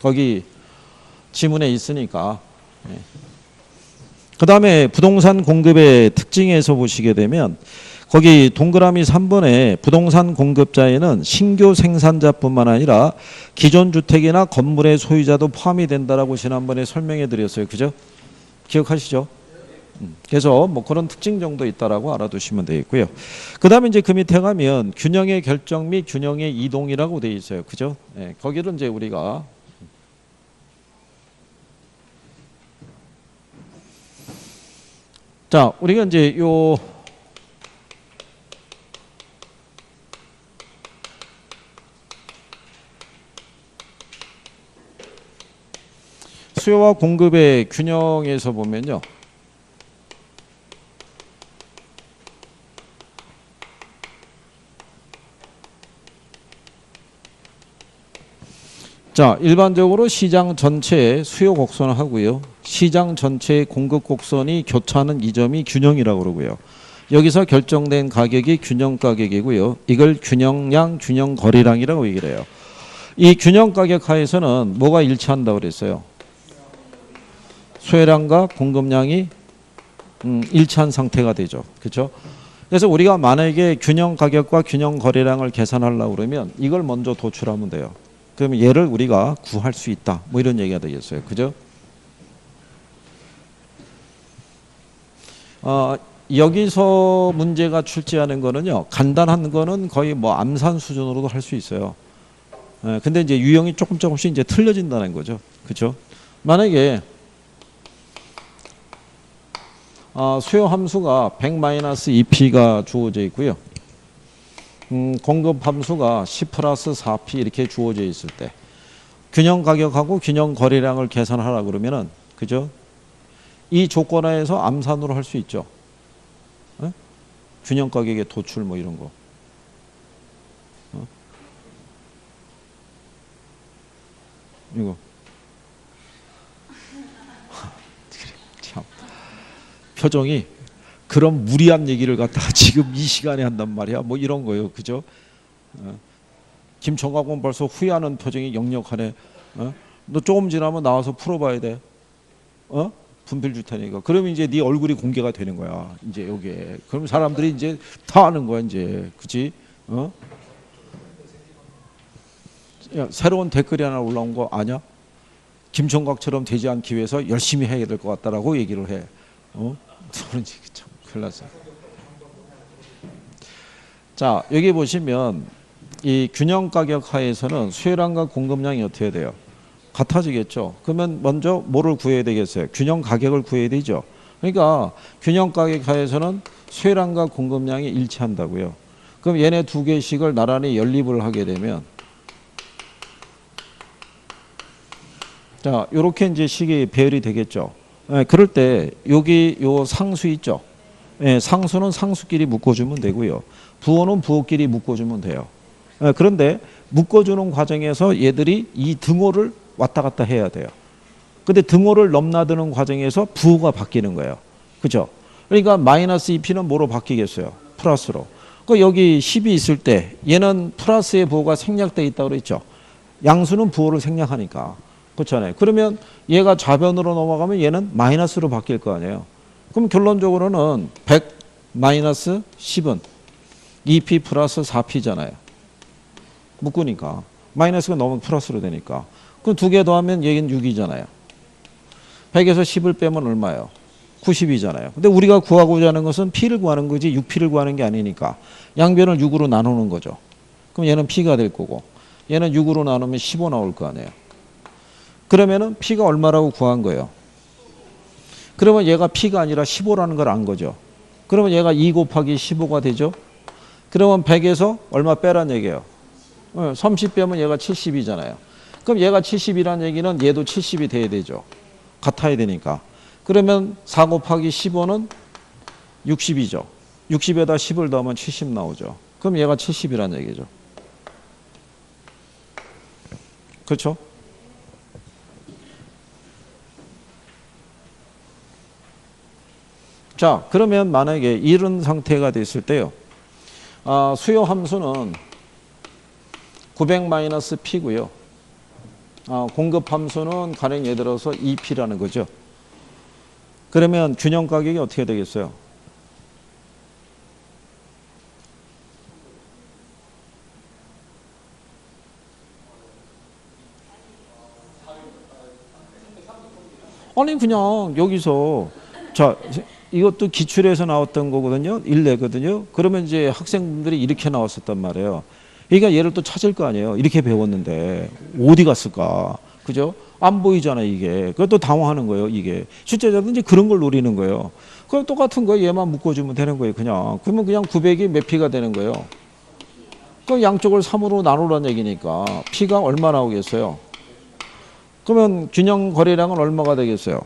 거기 지문에 있으니까. 그 다음에 부동산 공급의 특징에서 보시게 되면 거기 동그라미 3번에 부동산 공급자에는 신규 생산자뿐만 아니라 기존 주택이나 건물의 소유자도 포함이 된다라고 지난번에 설명해 드렸어요. 그죠? 기억하시죠? 그래서 뭐 그런 특징 정도 있다라고 알아두시면 되겠고요. 그 다음에 이제 그 밑에 가면 균형의 결정 및 균형의 이동이라고 되어 있어요. 그죠? 네, 거기를 이제 우리가 자, 우리가 이제 요 수요와 공급의 균형에서 보면요. 자, 일반적으로 시장 전체의 수요 곡선을 하고요. 시장 전체의 공급 곡선이 교차하는 이 점이 균형이라고 그러고요. 여기서 결정된 가격이 균형 가격이고요. 이걸 균형량, 균형거래량이라고 얘기를 해요. 이 균형 가격 하에서는 뭐가 일치한다고 그랬어요? 수요량과 공급량이 일치한 상태가 되죠. 그렇죠? 그래서 우리가 만약에 균형 가격과 균형 거래량을 계산하려고 그러면 이걸 먼저 도출하면 돼요. 그러면 얘를 우리가 구할 수 있다. 뭐 이런 얘기가 되겠어요. 그죠? 여기서 문제가 출제하는 거는요. 간단한 거는 거의 뭐 암산 수준으로도 할 수 있어요. 근데 이제 유형이 조금씩 이제 틀려진다는 거죠. 그렇죠? 만약에 수요 함수가 100-2p가 주어져 있고요. 공급 함수가 10+4p 이렇게 주어져 있을 때 균형 가격하고 균형 거래량을 계산하라 그러면은 그죠? 이 조건하에서 암산으로 할 수 있죠. 균형 가격의 도출 뭐 이런 거. 이거 참 표정이 그런 무리한 얘기를 갖다가 지금 이 시간에 한단 말이야. 뭐 이런 거예요. 그죠? 김총각은 벌써 후회하는 표정이 역력하네. 너 조금 지나면 나와서 풀어봐야 돼. 분필 줄 테니까. 그러면 이제 네 얼굴이 공개가 되는 거야. 이제 여기에. 그럼 사람들이 이제 다 아는 거야. 이제. 그치? 야, 새로운 댓글이 하나 올라온 거 아냐? 김총각처럼 되지 않기 위해서 열심히 해야 될 것 같다라고 얘기를 해. 저는 참 큰일 났어. 자, 여기 보시면 이 균형 가격 하에서는 수요량과 공급량이 어떻게 돼요? 같아지겠죠. 그러면 먼저 뭐를 구해야 되겠어요? 균형 가격을 구해야 되죠. 그러니까 균형 가격 하에서는 수요량과 공급량이 일치한다고요. 그럼 얘네 두 개씩을 나란히 연립을 하게 되면 자, 요렇게 이제 식이 배열이 되겠죠. 그럴 때 여기 요 상수 있죠. 상수는 상수끼리 묶어주면 되고요. 부호는 부호끼리 묶어주면 돼요. 그런데 묶어주는 과정에서 얘들이 이 등호를 왔다 갔다 해야 돼요. 근데 등호를 넘나드는 과정에서 부호가 바뀌는 거예요. 그죠? 그러니까 마이너스 2p는 뭐로 바뀌겠어요? 플러스로. 그 여기 10이 있을 때 얘는 플러스의 부호가 생략되어 있다고 그랬죠. 양수는 부호를 생략하니까. 그렇잖아요. 그러면 얘가 좌변으로 넘어가면 얘는 마이너스로 바뀔 거 아니에요. 그럼 결론적으로는 100 마이너스 10은 2p 플러스 4p잖아요. 묶으니까. 마이너스가 넘으면 플러스로 되니까. 그럼 두 개 더하면 얘는 6이잖아요. 100에서 10을 빼면 얼마예요? 90이잖아요. 근데 우리가 구하고자 하는 것은 p를 구하는 거지 6p를 구하는 게 아니니까 양변을 6으로 나누는 거죠. 그럼 얘는 p가 될 거고 얘는 6으로 나누면 15 나올 거 아니에요. 그러면은 p가 얼마라고 구한 거예요? 그러면 얘가 p가 아니라 15라는 걸 안 거죠. 그러면 얘가 2 곱하기 15가 되죠. 그러면 100에서 얼마 빼란 얘기예요. 30 빼면 얘가 70이잖아요. 그럼 얘가 70이란 얘기는 얘도 70이 돼야 되죠. 같아야 되니까. 그러면 4 곱하기 15는 60이죠. 60에다 10을 더하면 70 나오죠. 그럼 얘가 70이란 얘기죠. 그렇죠? 자, 그러면 만약에 이런 상태가 됐을 때요. 수요 함수는 900-P고요. 공급 함수는 가령 예를 들어서 2P라는 거죠. 그러면 균형 가격이 어떻게 되겠어요? 아니 그냥 여기서 자 이것도 기출에서 나왔던 거거든요. 일례거든요. 그러면 이제 학생분들이 이렇게 나왔었단 말이에요. 그러니까 얘를 또 찾을 거 아니에요. 이렇게 배웠는데 어디 갔을까? 그죠? 안 보이잖아 이게. 그것도 당황하는 거예요. 이게. 출제자도 이제 그런 걸 노리는 거예요. 그럼 똑같은 거예요. 얘만 묶어주면 되는 거예요. 그냥. 그러면 그냥 900이 몇 P가 되는 거예요. 그럼 양쪽을 3으로 나누라는 얘기니까 P가 얼마 나오겠어요? 그러면 균형 거래량은 얼마가 되겠어요?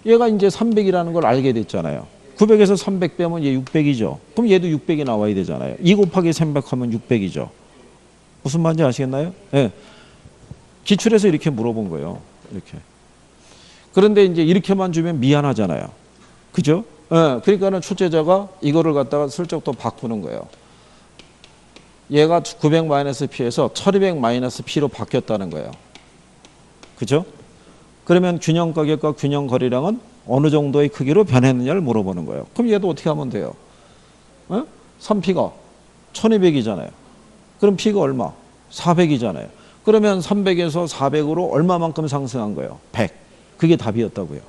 얘가 이제 300이라는 걸 알게 됐잖아요. 900에서 300 빼면 얘 600이죠. 그럼 얘도 600이 나와야 되잖아요. 2 곱하기 300 하면 600이죠. 무슨 말인지 아시겠나요? 네. 기출에서 이렇게 물어본 거예요. 이렇게. 그런데 이제 이렇게만 주면 미안하잖아요. 그죠? 네. 그러니까는 출제자가 이거를 갖다가 슬쩍 또 바꾸는 거예요. 얘가 900-P에서 1200-P로 바뀌었다는 거예요. 그죠? 그러면 균형 가격과 균형 거래량은 어느 정도의 크기로 변했느냐를 물어보는 거예요. 그럼 얘도 어떻게 하면 돼요? 3P가 1200이잖아요. 그럼 P가 얼마? 400이잖아요. 그러면 300에서 400으로 얼마만큼 상승한 거예요? 100. 그게 답이었다고요.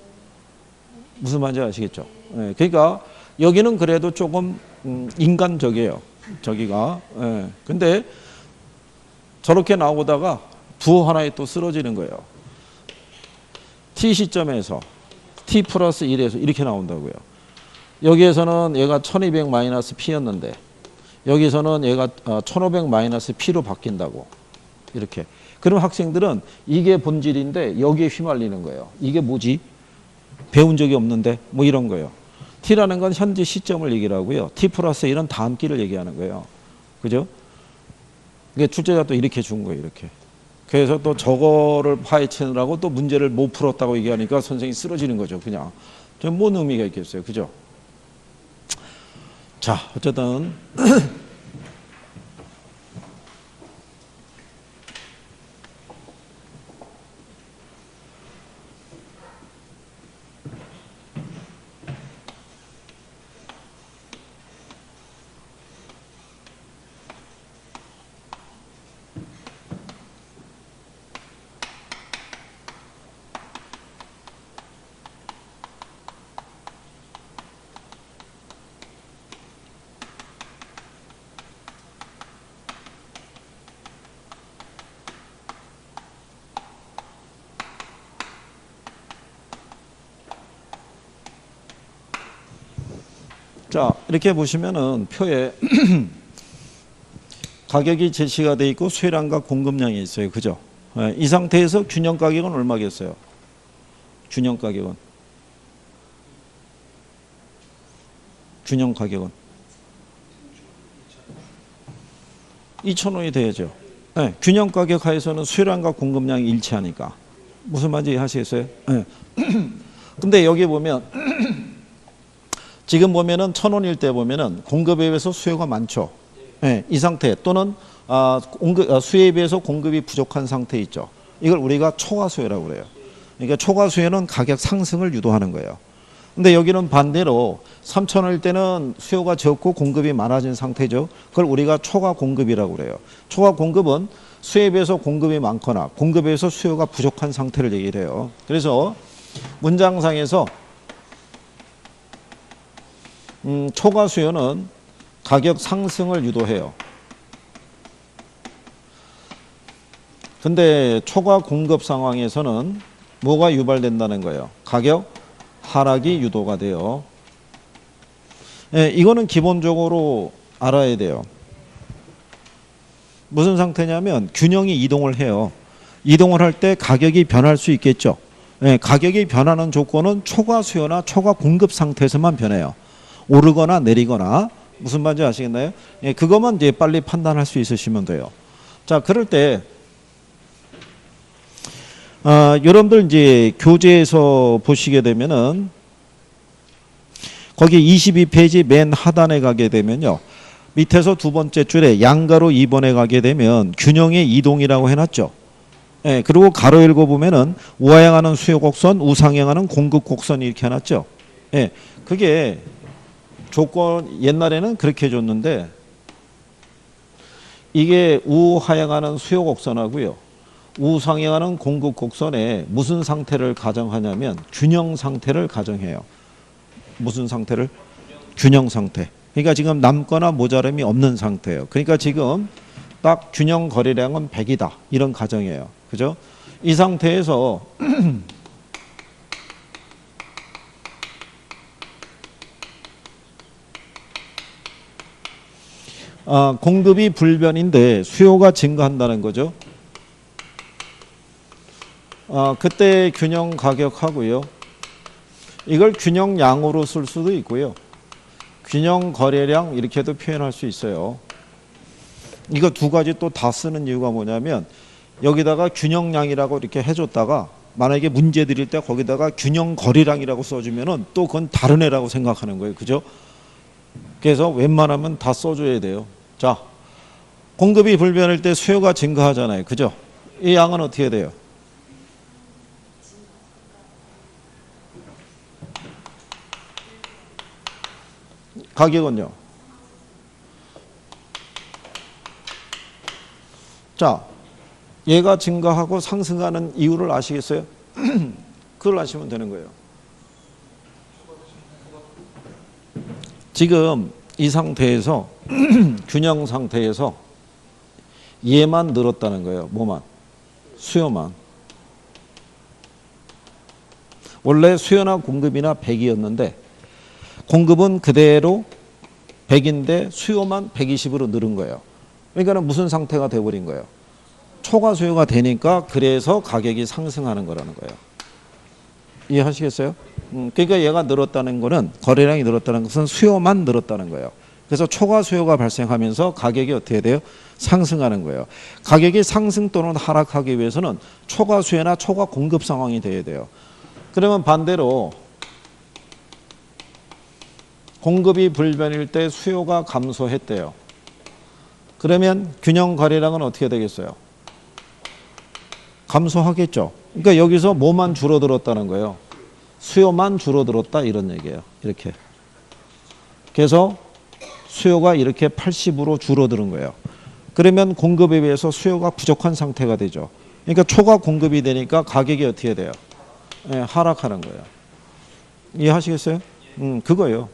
무슨 말인지 아시겠죠? 네, 그러니까 여기는 그래도 조금 인간적이에요. 저기가. 네. 근데 저렇게 나오다가 두 하나에 또 쓰러지는 거예요. T 시점에서 T 플러스 1에서 이렇게 나온다고요. 여기에서는 얘가 1200-P였는데 여기서는 얘가 1500-P로 바뀐다고. 이렇게. 그럼 학생들은 이게 본질인데 여기에 휘말리는 거예요. 이게 뭐지? 배운 적이 없는데 뭐 이런 거예요. T라는 건 현재 시점을 얘기를 하고요. T 플러스 1은 다음 기를 얘기하는 거예요. 그죠? 이게 출제자 또 이렇게 준 거예요. 이렇게. 그래서 또 저거를 파헤치느라고 또 문제를 못 풀었다고 얘기하니까 선생님이 쓰러지는 거죠. 그냥. 좀 뭔 의미가 있겠어요. 그죠? 자, 어쨌든 자, 이렇게 보시면은 표에 가격이 제시가 돼 있고 수요량과 공급량이 있어요. 그죠? 이 상태에서 균형 가격은 얼마겠어요? 균형 가격은 2,000원이 돼야죠. 네, 균형 가격 하에서는 수요량과 공급량이 일치하니까. 무슨 말인지 아시겠어요? 네. 근데 여기 보면 지금 보면은 1,000원일 때 보면은 공급에 비해서 수요가 많죠. 네, 이 상태 또는 수요에 비해서 공급이 부족한 상태 있죠. 이걸 우리가 초과수요라고 그래요. 그러니까 초과수요는 가격 상승을 유도하는 거예요. 근데 여기는 반대로 3,000원일 때는 수요가 적고 공급이 많아진 상태죠. 그걸 우리가 초과 공급이라고 그래요. 초과 공급은 수요에 비해서 공급이 많거나 공급에 비해서 수요가 부족한 상태를 얘기를 해요. 그래서 문장상에서 초과 수요는 가격 상승을 유도해요. 근데 초과 공급 상황에서는 뭐가 유발된다는 거예요? 가격 하락이 유도가 돼요. 네, 이거는 기본적으로 알아야 돼요. 무슨 상태냐면 균형이 이동을 해요. 이동을 할 때 가격이 변할 수 있겠죠. 네, 가격이 변하는 조건은 초과 수요나 초과 공급 상태에서만 변해요. 오르거나 내리거나. 무슨 말인지 아시겠나요? 예, 그것만 이제 빨리 판단할 수 있으시면 돼요. 자, 그럴 때 여러분들 이제 교재에서 보시게 되면은 거기 22페이지 맨 하단에 가게 되면요. 밑에서 두 번째 줄에 양가로 2번에 가게 되면 균형의 이동이라고 해놨죠. 예, 그리고 가로 읽어보면은 우하향하는 수요 곡선, 우상향하는 공급 곡선이 이렇게 해놨죠. 예, 그게 조건 옛날에는 그렇게 해줬는데 이게 우하향하는 수요 곡선하고요. 우상향하는 공급 곡선에 무슨 상태를 가정하냐면 균형 상태를 가정해요. 무슨 상태를? 균형 상태. 그러니까 지금 남거나 모자람이 없는 상태예요. 그러니까 지금 딱 균형 거래량은 100이다. 이런 가정이에요. 그죠? 이 상태에서 공급이 불변인데 수요가 증가한다는 거죠. 그때 균형 가격하고요. 이걸 균형량으로 쓸 수도 있고요. 균형 거래량 이렇게도 표현할 수 있어요. 이거 두 가지 또 다 쓰는 이유가 뭐냐면 여기다가 균형량이라고 이렇게 해줬다가 만약에 문제 드릴 때 거기다가 균형 거래량이라고 써주면은 또 그건 다른 애라고 생각하는 거예요. 그죠? 그래서 웬만하면 다 써줘야 돼요. 자, 공급이 불변일 때 수요가 증가하잖아요. 그죠? 이 양은 어떻게 돼요? 가격은요? 자, 얘가 증가하고 상승하는 이유를 아시겠어요? 그걸 아시면 되는 거예요. 지금 이 상태에서 균형 상태에서 얘만 늘었다는 거예요. 뭐만? 수요만. 원래 수요나 공급이나 100이었는데 공급은 그대로 100인데 수요만 120으로 늘은 거예요. 그러니까 무슨 상태가 돼버린 거예요? 초과 수요가 되니까 그래서 가격이 상승하는 거라는 거예요. 이해하시겠어요? 그러니까 얘가 늘었다는 거는 거래량이 늘었다는 것은 수요만 늘었다는 거예요. 그래서 초과 수요가 발생하면서 가격이 어떻게 돼요? 상승하는 거예요. 가격이 상승 또는 하락하기 위해서는 초과 수요나 초과 공급 상황이 돼야 돼요. 그러면 반대로 공급이 불변일 때 수요가 감소했대요. 그러면 균형 거래량은 어떻게 되겠어요? 감소하겠죠. 그러니까 여기서 뭐만 줄어들었다는 거예요? 수요만 줄어들었다 이런 얘기예요. 이렇게. 그래서 수요가 이렇게 80으로 줄어드는 거예요. 그러면 공급에 비해서 수요가 부족한 상태가 되죠. 그러니까 초과 공급이 되니까 가격이 어떻게 돼요? 네, 하락하는 거예요. 이해하시겠어요? 그거예요.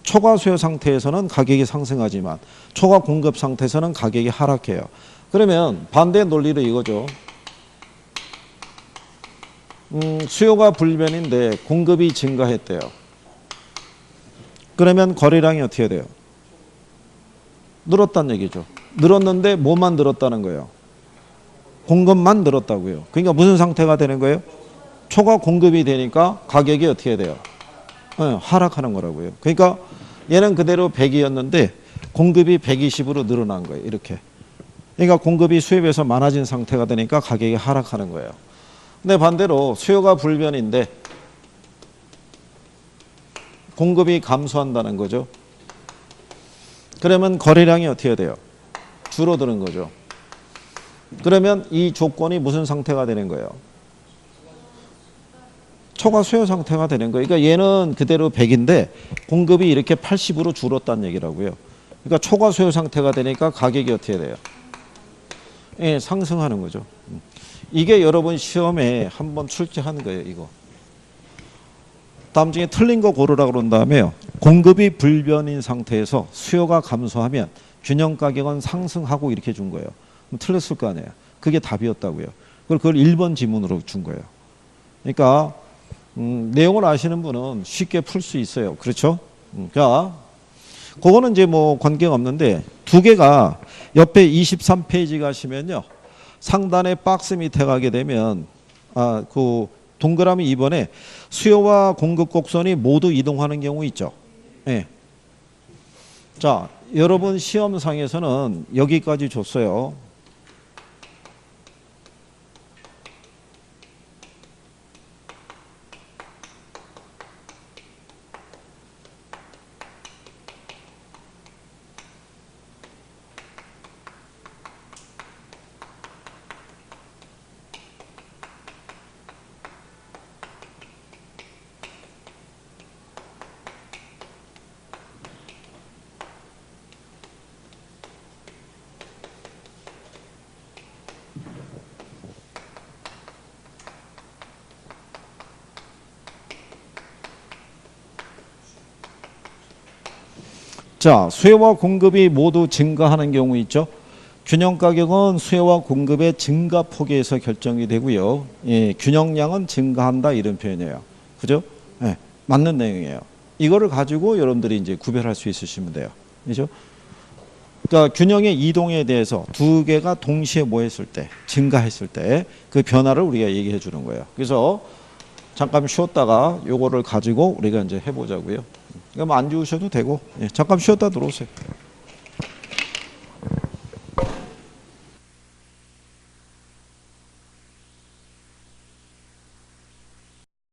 초과 수요 상태에서는 가격이 상승하지만 초과 공급 상태에서는 가격이 하락해요. 그러면 반대 논리로 이거죠. 수요가 불변인데 공급이 증가했대요. 그러면 거래량이 어떻게 돼요? 늘었다는 얘기죠. 늘었는데 뭐만 늘었다는 거예요? 공급만 늘었다고요. 그러니까 무슨 상태가 되는 거예요? 초과 공급이 되니까 가격이 어떻게 돼요? 하락하는 거라고요. 그러니까 얘는 그대로 100이었는데 공급이 120으로 늘어난 거예요. 이렇게. 그러니까 공급이 수요에 비해서 많아진 상태가 되니까 가격이 하락하는 거예요. 근데 반대로 수요가 불변인데 공급이 감소한다는 거죠. 그러면 거래량이 어떻게 돼요? 줄어드는 거죠. 그러면 이 조건이 무슨 상태가 되는 거예요? 초과 수요 상태가 되는 거예요. 그러니까 얘는 그대로 100인데 공급이 이렇게 80으로 줄었다는 얘기라고요. 그러니까 초과 수요 상태가 되니까 가격이 어떻게 돼요? 예, 상승하는 거죠. 이게 여러분 시험에 한번 출제한 거예요. 이거. 다음 중에 틀린 거 고르라 그런 다음에요. 공급이 불변인 상태에서 수요가 감소하면 균형 가격은 상승하고 이렇게 준 거예요. 그럼 틀렸을 거 아니에요. 그게 답이었다고요. 그걸 1번 지문으로 준 거예요. 그러니까 내용을 아시는 분은 쉽게 풀 수 있어요. 그렇죠? 자, 그거는 이제 뭐 관계가 없는데 두 개가 옆에 23페이지 가시면요. 상단에 박스 밑에 가게 되면 그 동그라미 2번에 수요와 공급 곡선이 모두 이동하는 경우 있죠. 네. 자, 여러분 시험상에서는 여기까지 줬어요. 자, 수요와 공급이 모두 증가하는 경우 있죠. 균형 가격은 수요와 공급의 증가 폭에서 결정이 되고요. 예, 균형량은 증가한다 이런 표현이에요. 그죠? 예, 맞는 내용이에요. 이거를 가지고 여러분들이 이제 구별할 수 있으시면 돼요. 그죠? 그러니까 균형의 이동에 대해서 두 개가 동시에 뭐 했을 때, 증가했을 때 그 변화를 우리가 얘기해 주는 거예요. 그래서 잠깐 쉬었다가 요거를 가지고 우리가 이제 해보자고요. 그러니까 뭐 안 주우셔도 되고, 예, 잠깐 쉬었다 들어오세요.